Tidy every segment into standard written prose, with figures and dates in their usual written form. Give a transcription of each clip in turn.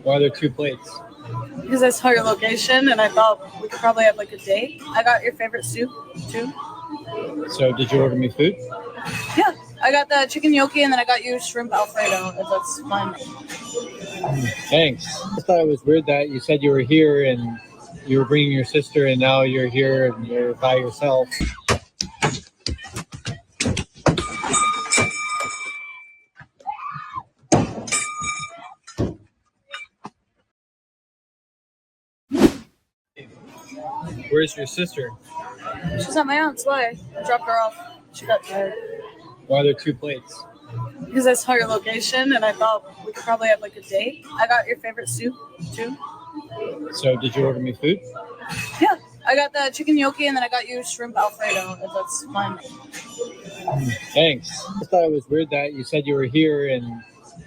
Why are there two plates? Because I saw your location and I thought we could probably have like a date. I got your favorite soup too. So did you order me food? Yeah, I got the chicken gnocchi and then I got you shrimp alfredo, if that's fine. Thanks. I thought it was weird that you said you were here and you were bringing your sister and now you're here and you're by yourself. Where's your sister? She's at my aunt's. Why? I dropped her off. She got tired. Why are there two plates? Because I saw your location and I thought we could probably have like a date. I got your favorite soup too. So did you order me food? Yeah, I got the chicken gnocchi and then I got you shrimp alfredo, if that's fine. Thanks. I thought it was weird that you said you were here and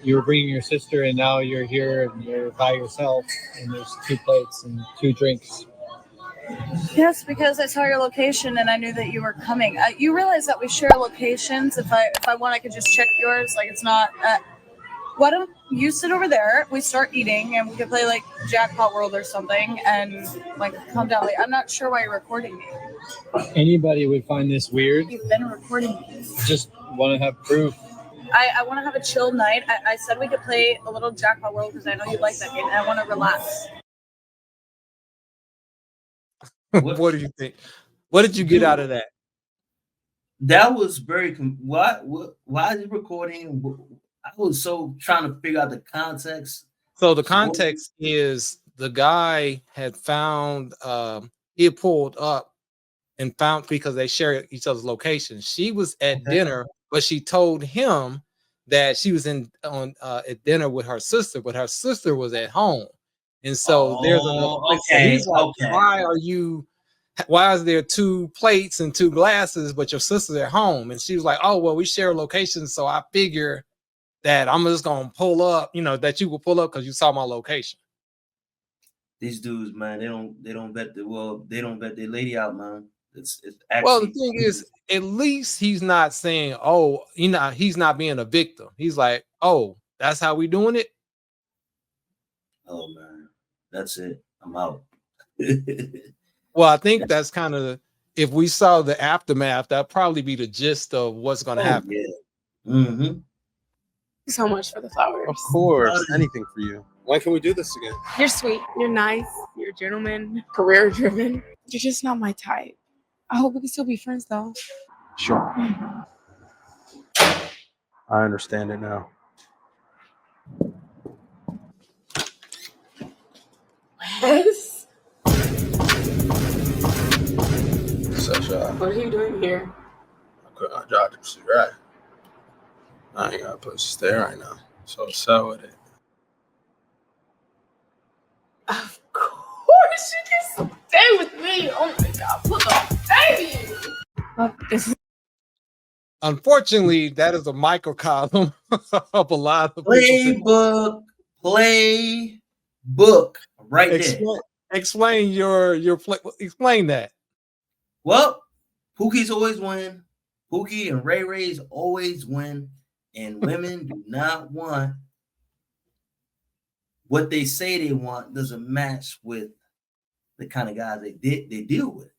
you were bringing your sister and now you're here and you're by yourself and there's two plates and two drinks. Yes, because I saw your location and I knew that you were coming. You realize that we share locations. If I want, I could just check yours. Like, it's not. Why don't you sit over there? We start eating and we could play like Jackpot World or something and like calm down. Like, I'm not sure why you're recording me. Anybody would find this weird. You've been recording me. Just want to have proof. I want to have a chill night. I said we could play a little Jackpot World because I know you like that game and I want to relax. What do you think? What did you get out of that? That was very. Why is it recording? I was so trying to figure out the context. So the context is the guy had found. He had pulled up and found because they share each other's locations. She was at dinner, but she told him that she was at dinner with her sister, but her sister was at home. And so there's why is there two plates and two glasses, but your sister's at home? And she was like, oh, well, we share locations. So I figure that I'm just going to pull up, that you will pull up because you saw my location. These dudes, man, they don't vet their lady out, man. It's actually, well, the thing is, at least he's not saying, oh, he's not being a victim. He's like, oh, that's how we doing it. Oh man, that's it. I'm out. Well, I think that's kind of, if we saw the aftermath, that'd probably be the gist of what's going to happen. Yeah. Mm-hmm. So much for the flowers. Of course, anything for you. When can we do this again? You're sweet. You're nice. You're a gentleman. Career driven. You're just not my type. I hope we can still be friends though. Sure. I understand it now. Yes. What are you doing here? I quit my job to pursue right. I ain't got a place to stay right now, so sell with it. Of course, you can stay with me. Oh my God, put the baby. Unfortunately, that is a microcosm of a lot of playbook right there. Explain explain that. Well, Pookie's always win. Pookie and Ray Ray's always win, and women do not want what they say they want. Doesn't match with the kind of guys they deal with.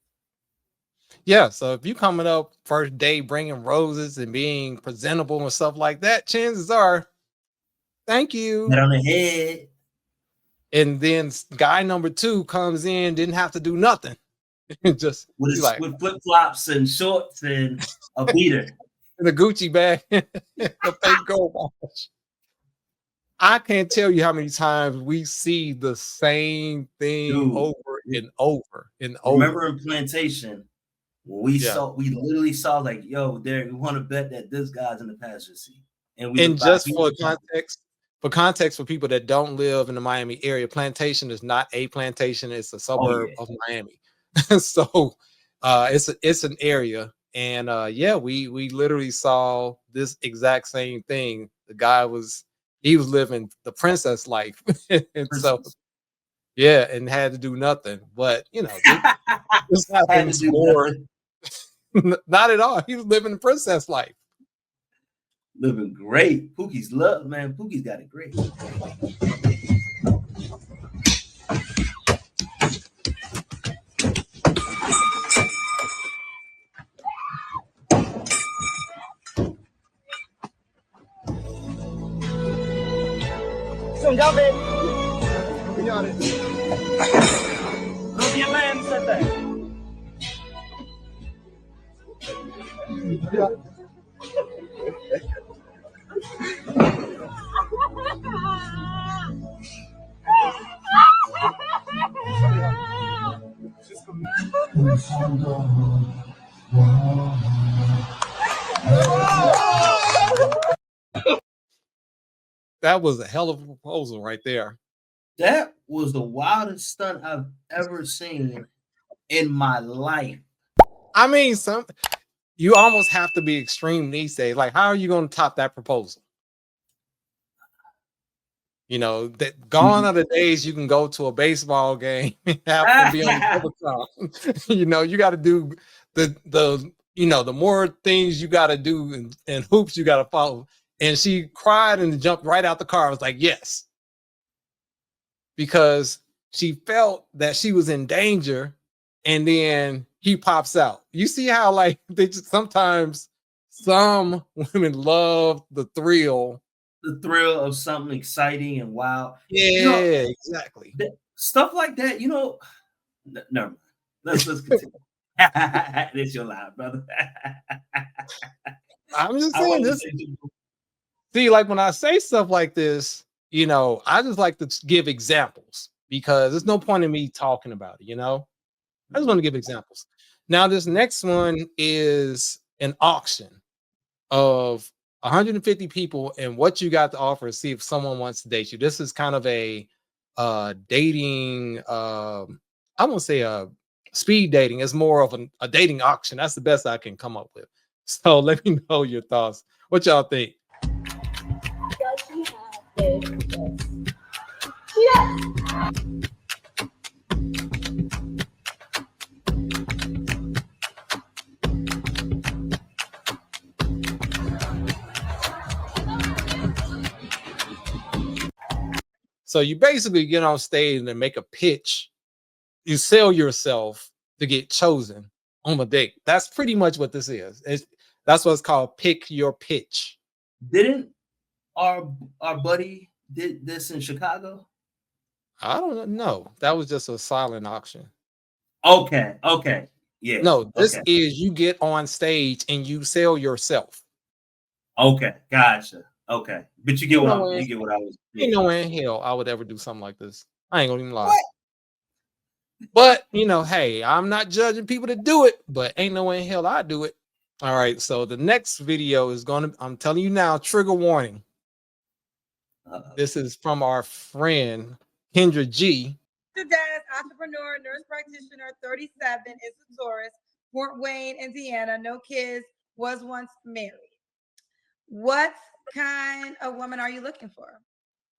Yeah, so if you coming up first day bringing roses and being presentable and stuff like that, chances are, thank you. Head on the head. And then guy number two comes in, didn't have to do nothing. Just with flip-flops and shorts and a beater. And a Gucci bag, a fake gold watch. I can't tell you how many times we see the same thing over and over and over. Remember in Plantation, when we literally saw like, yo, Derek, we want to bet that this guy's in the passenger seat. And just for context for people that don't live in the Miami area, Plantation is not a plantation, it's a suburb of Miami. So it's an area. And we literally saw this exact same thing. The guy was living the princess life. And so and had to do nothing. But this happens more. Not at all. He was living the princess life. Living great. Pookie's love, man. Pookie's got it great. That was a hell of a proposal right there. That was the wildest stunt I've ever seen in my life. I mean, you almost have to be extreme these days. Like, how are you going to top that proposal? You know, that gone are the days you can go to a baseball game and have to be on the jumbotron. You know, you got to do the more things you got to do and hoops you got to follow. And she cried and jumped right out the car. I was like, yes, because she felt that she was in danger, and then he pops out. You see how like sometimes some women love the thrill. The thrill of something exciting and wild. Yeah, exactly. Stuff like that, never mind. Let's continue. That's your lie, brother. I'm just saying this. See, like when I say stuff like this, I just like to give examples because there's no point in me talking about it, I just want to give examples. Now, this next one is an auction of 150 people and what you got to offer, see if someone wants to date you. This is kind of a dating, I won't say a speed dating. It's more of a dating auction. That's the best I can come up with. So let me know your thoughts. What y'all think? So you basically get on stage and make a pitch. You sell yourself to get chosen on a date. That's pretty much what this is. That's what it's called, pick your pitch. Didn't our buddy did this in Chicago? I don't know. That was just a silent auction. Okay. Yeah. No, this is you get on stage and you sell yourself. Okay, gotcha. Okay, but you get what I was. Ain't no way in hell I would ever do something like this. I ain't gonna even lie. What? But hey, I'm not judging people that do it, but ain't no way in hell I do it. All right, so the next video is I'm telling you now, trigger warning. This is from our friend Kendra G. Daddies, entrepreneur, nurse practitioner, 37, is a Taurus, Fort Wayne, Indiana, no kids, was once married. What kind of woman are you looking for?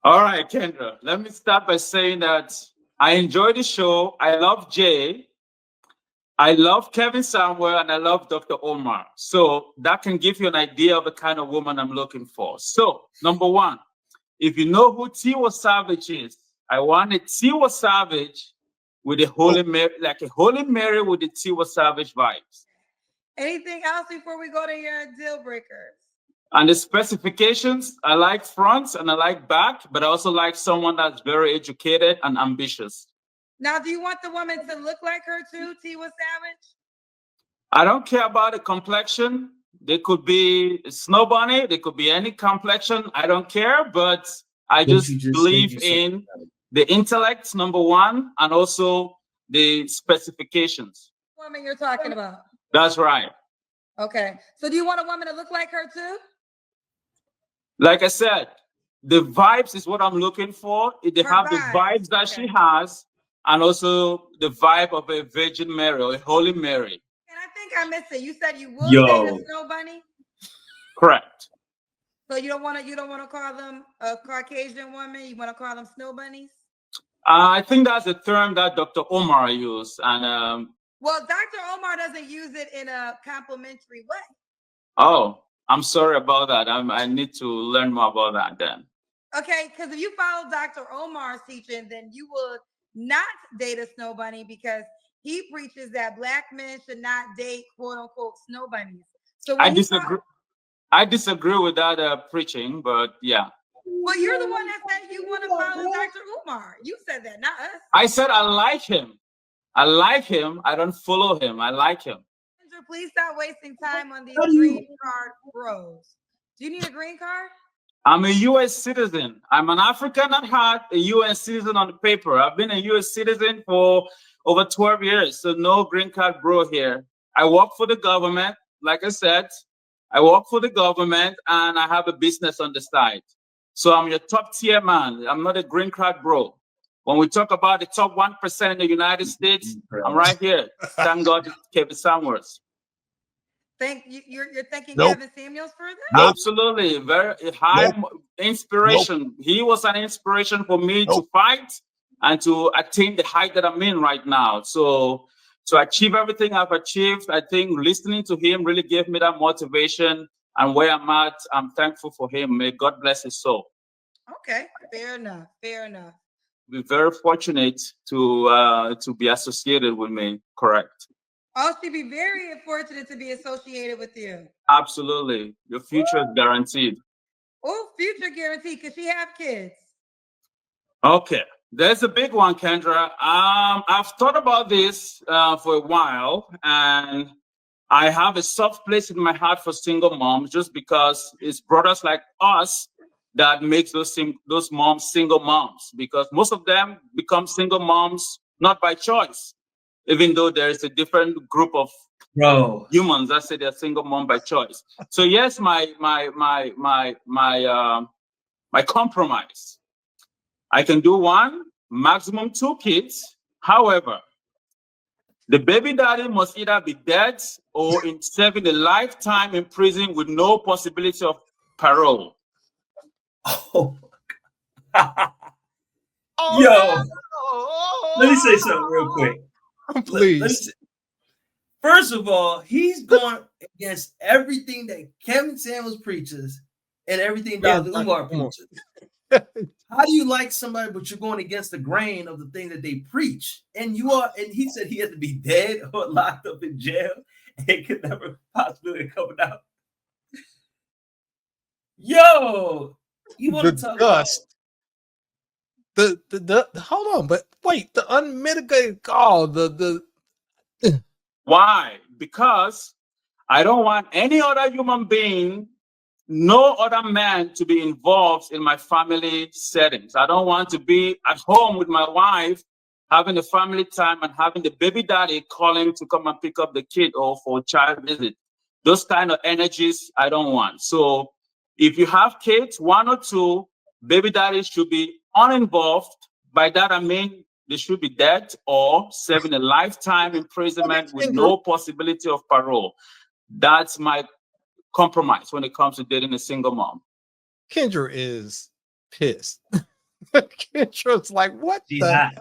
All right, Kendra, let me start by saying that I enjoy the show. I love Jay. I love Kevin Samuel, and I love Dr. Omar. So that can give you an idea of the kind of woman I'm looking for. So, number one, if you know who Tiwa Savage is, I want a Tiwa Savage with a Holy Mary, like a Holy Mary with the Tiwa Savage vibes. Anything else before we go to your deal breakers? And the specifications, I like fronts and I like back, but I also like someone that's very educated and ambitious. Now, do you want the woman to look like her too, Tiwa Savage? I don't care about the complexion. They could be a snow bunny. They could be any complexion. I don't care, but I just believe in the intellect, number one, and also the specifications. Woman you're talking about. That's right. Okay. So do you want a woman to look like her too? Like I said, the vibes is what I'm looking for. They have the vibes that she has, and also the vibe of a Virgin Mary or a Holy Mary. And I think I missed it. You said you will date a snow bunny? Correct. So you don't want to call them a Caucasian woman? You want to call them snow bunnies? I think that's a term that Dr. Omar used, and well, Dr. Omar doesn't use it in a complimentary way. Oh, I'm sorry about that. I need to learn more about that then. Okay, because if you follow Dr. Omar's teaching, then you will not date a snow bunny because he preaches that Black men should not date quote unquote snow bunnies. So I disagree. I disagree with that preaching, but yeah. Well, you're the one that said you want to follow Dr. Omar. You said that, not us. I said I like him. I like him. I don't follow him. I like him. Andrew, please stop wasting time on these How do you- green card bros. Do you need a green card? I'm a U.S. citizen. I'm an African at heart, a U.S. citizen on the paper. I've been a U.S. citizen for over 12 years, so no green card bro here. I work for the government. Like I said, I work for the government and I have a business on the side. So I'm your top tier man. I'm not a green card bro. When we talk about the top 1% in the United States, I'm right here. Thank God it's Kevin Samuels. Thank you. You're thanking Nope. Kevin Samuels for this? Nope. Absolutely, very high inspiration. He was an inspiration for me to fight and to attain the height that I'm in right now. So to achieve everything I've achieved, I think listening to him really gave me that motivation. And where I'm at, I'm thankful for him. May God bless his soul. Okay, fair enough. Fair enough. We're very fortunate to be associated with me. Correct. I'll she be very fortunate to be associated with you. Absolutely, your future is guaranteed. Oh, future guarantee. Could she have kids? Okay, there's a big one, Kendra. I've thought about this for a while, and I have a soft place in my heart for single moms, just because it's brothers like us that makes those moms single moms. Because most of them become single moms not by choice, even though there is a different group of humans that say they're single mom by choice. So yes, my compromise. I can do one, maximum 2 kids. However, the baby daddy must either be dead or in serving a lifetime in prison with no possibility of parole. Oh. Yo, let me say something real quick. Please. First of all, he's going against everything that Kevin Samuels preaches and everything Dr. Umar preaches. How do you like somebody, but you're going against the grain of the thing that they preach? And you are, and he said he had to be dead or locked up in jail and could never possibly come out. Yo, you want to talk about the hold on, but wait, the unmitigated gall, Why? Because I don't want any other human being, no other man to be involved in my family settings. I don't want to be at home with my wife, having a family time and having the baby daddy calling to come and pick up the kid or for a child visit. Those kind of energies I don't want. So if you have kids, 1 or 2, baby daddy should be uninvolved. By that, I mean, they should be dead or serving a lifetime imprisonment with no possibility of parole. That's my compromise when it comes to dating a single mom. Kendra is pissed. Kendra's like, what the hell?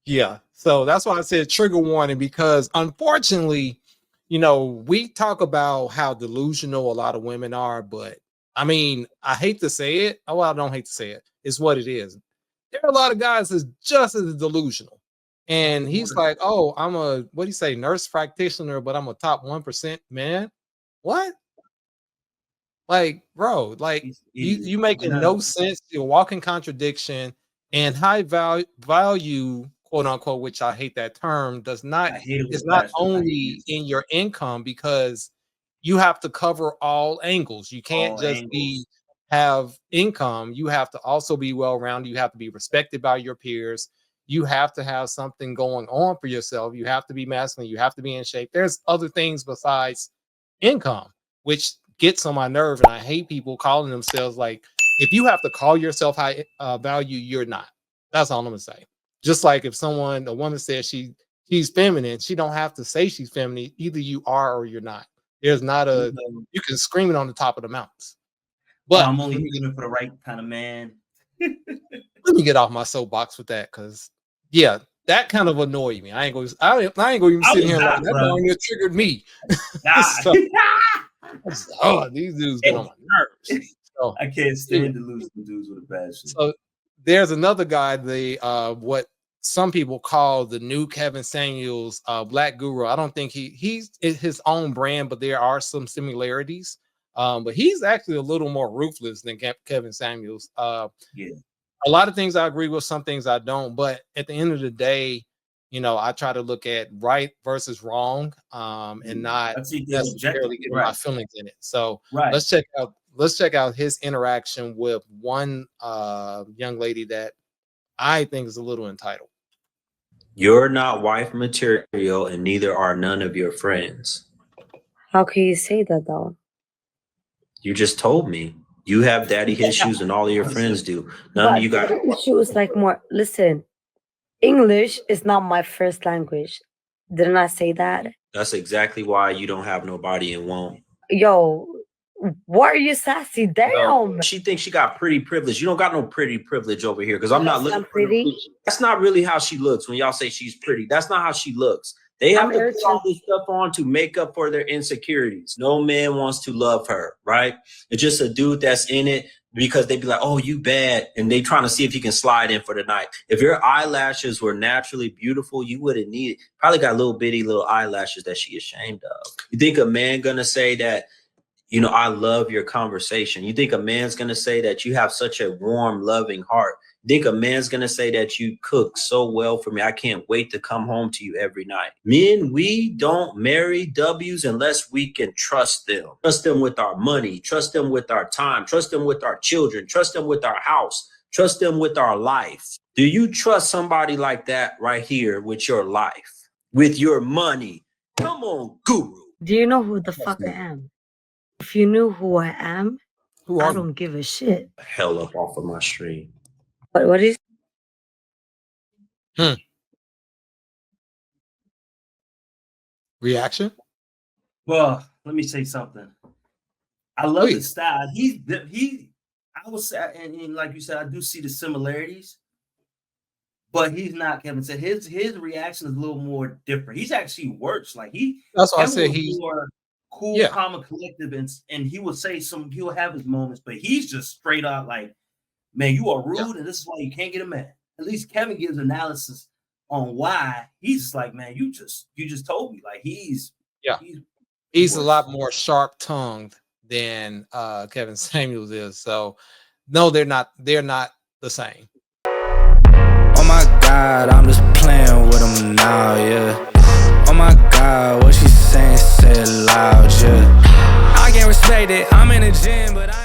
Yeah, so that's why I said trigger warning, because unfortunately, you know, we talk about how delusional a lot of women are, but I mean, I hate to say it. Oh, well, I don't hate to say it. It's what it is. There are a lot of guys that's just as delusional. And he's like, oh, I'm a, what do you say, nurse practitioner, but I'm a top 1% man. What? Like, bro, like you making no sense. You're walking contradiction, and high value, quote unquote, which I hate that term, does not, it's not only in your income, because you have to cover all angles. You can't just have income. You have to also be well-rounded. You have to be respected by your peers. You have to have something going on for yourself. You have to be masculine. You have to be in shape. There's other things besides income, which gets on my nerve. And I hate people calling themselves, like, if you have to call yourself high value, you're not. That's all I'm gonna say. Just like if a woman says she's feminine, she don't have to say she's feminine. Either you are or you're not. There's not a, you can scream it on the top of the mountains. But I'm only looking for the right kind of man. Let me get off my soapbox with that, because yeah, that kind of annoyed me. I ain't gonna even sit here like that. Darn near triggered me. So, oh, these dudes get on my nerves. So, I can't stand delusional dudes with a bad shit. So there's another guy, what some people call the new Kevin Samuels, Blkguru. I don't think he's his own brand, but there are some similarities. But he's actually a little more ruthless than Kevin Samuels. a lot of things I agree with, some things I don't. But at the end of the day, I try to look at right versus wrong, and not necessarily get my feelings in it. So let's check out his interaction with one young lady that I think is a little entitled. You're not wife material, and neither are none of your friends. How can you say that though? You just told me you have daddy issues, and all of your friends do. None of you got issues. Like more. Listen, English is not my first language. Didn't I say that? That's exactly why you don't have nobody and won't. Yo, why are you sassy? Damn. She thinks she got pretty privilege. You don't got no pretty privilege over here, because I'm not looking pretty. That's not really how she looks. When y'all say she's pretty, that's not how she looks. They have to put all this stuff on to make up for their insecurities. No man wants to love her, right? It's just a dude that's in it because they be like, oh, you bad. And they trying to see if you can slide in for the night. If your eyelashes were naturally beautiful, you wouldn't need it. Probably got little bitty little eyelashes that she ashamed of. You think a man gonna say that, I love your conversation? You think a man's gonna say that you have such a warm, loving heart? You think a man's gonna say that you cook so well for me, I can't wait to come home to you every night? Men, we don't marry W's unless we can trust them. Trust them with our money, trust them with our time, trust them with our children, trust them with our house, trust them with our life. Do you trust somebody like that right here with your life, with your money? Come on, Guru. Do you know who the fuck I am? If you knew who I am, I don't give a shit. Hell up off of my stream. What is? Reaction? Well, let me say something. I love his style. I would say, and like you said, I do see the similarities, but he's not Kevin said. His reaction is a little more different. He's actually worse. Like that's why I said he's more cool, calm, and collective, and he will say he'll have his moments, but he's just straight up like, man, you are rude, and this is why you can't get a man. At least Kevin gives analysis on why. He's just like, man, you just told me. Like he's a lot more sharp tongued than Kevin Samuels is. So no, they're not the same. Oh my God, I'm just playing with him now, yeah. Oh my God, what she saying, say it loud, yeah. I can't respect it, I'm in the gym, but I